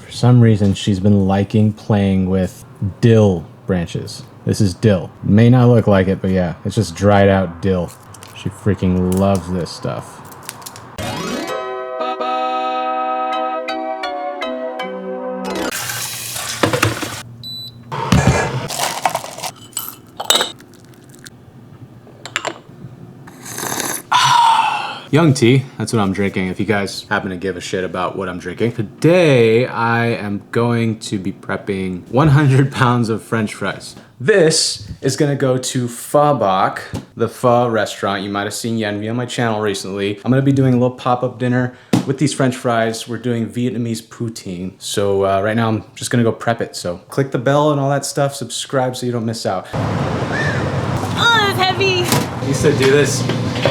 For some reason, she's been liking playing with dill branches. This is dill. May not look like it, but yeah, it's just dried out dill. She freaking loves this stuff. Young tea, that's what I'm drinking, if you guys happen to give a shit about what I'm drinking. Today, I am going to be prepping 100 pounds of French fries. This is gonna go to Pho Bak, the pho restaurant. You might have seen Yenvi on my channel recently. I'm gonna be doing a little pop-up dinner with these French fries. We're doing Vietnamese poutine. So right now, I'm just gonna go prep it. So click the bell and all that stuff, subscribe so you don't miss out. Oh, it's heavy. I used to do this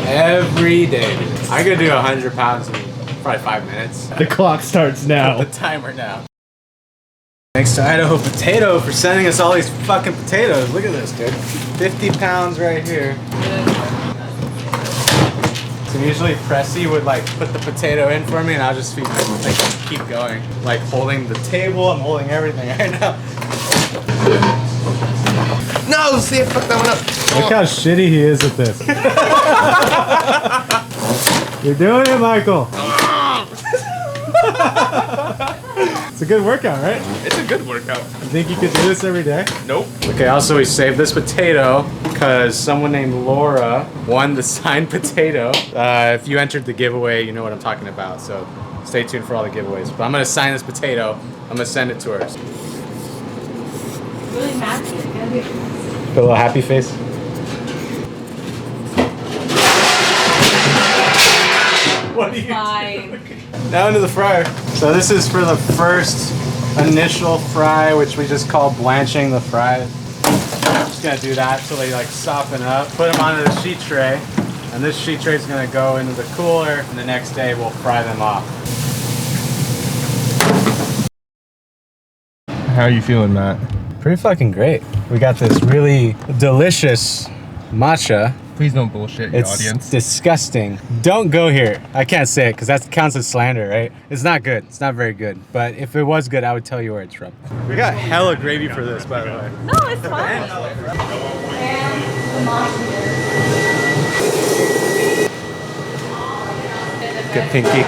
every day. I could do 100 pounds in probably 5 minutes. The clock starts now. The timer now. Thanks to Idaho Potato for sending us all these fucking potatoes. Look at this, dude. 50 pounds right here. So usually Pressy would like put the potato in for me and I'll just keep going. Like holding the table, I'm holding everything right now. No, see, I fucked that one up. Look how shitty he is at this. You're doing it, Michael. It's a good workout, right? It's a good workout. You think you could do this every day? Nope. Okay, also we saved this potato because someone named Laura won the signed potato. If you entered the giveaway, you know what I'm talking about. So stay tuned for all the giveaways. But I'm gonna sign this potato. I'm gonna send it to her. Really nasty. Put a little happy face. What are you doing? Now into the fryer. So this is for the first initial fry, which we just call blanching the fries. Just gonna do that till they like soften up. Put them onto the sheet tray, and this sheet tray is gonna go into the cooler, and the next day we'll fry them off. How are you feeling, Matt? Pretty fucking great. We got this really delicious matcha. Please don't bullshit your It's audience. disgusting. Don't go here. I can't say it because that counts as slander, right? It's not good. It's not very good. But if it was good, I would tell you where it's from. We got hella gravy for this, by the way. No, it's fine. Good pinky.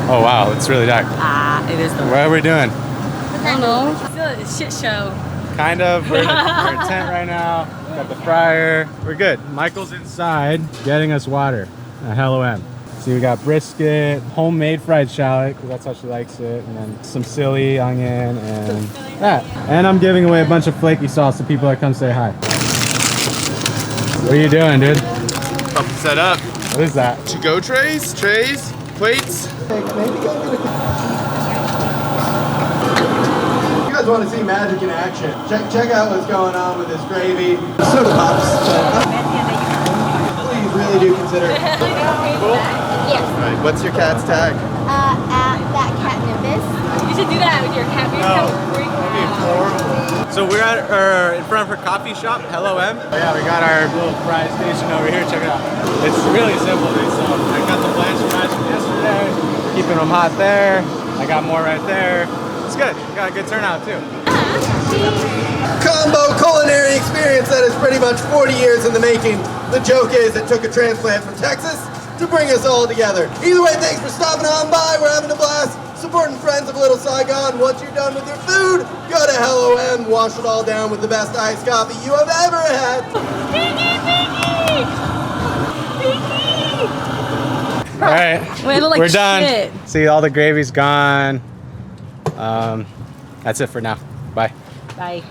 Oh wow, it's really dark. Ah, it is the What are we doing? I don't know. I feel like a shit show. Kind of. We're in a tent right now. Got the fryer. We're good. Michael's inside getting us water. Hello, M. See, we got brisket, homemade fried shallot, because that's how she likes it, and then some silly onion and that. And I'm giving away a bunch of flaky sauce to people that come say hi. What are you doing, dude? Help set up. What is that? To-go trays, plates. You guys want to see magic in action? Check out what's going on with this gravy. Soda pops. Please really do consider it. Yes. Right, what's your cat's tag? At that cat Nimbus. You should do that with your cat. So we're at in front of her coffee shop, Hello M. Oh, yeah, we got our little fry station over here. Check it out. It's really simple, dude. So I got the blanched fries from yesterday. Keeping them hot there. I got more right there. It's good. We got a good turnout too. Combo culinary experience that is pretty much 40 years in the making. The joke is it took a transplant from Texas to bring us all together. Either way, thanks for stopping on by. We're having a blast. Supporting friends of Little Saigon. Once you're done with your food, go to Hello M, wash it all down with the best iced coffee you have ever had. All right, we're done. Shit. See, all the gravy's gone. That's it for now. Bye. Bye.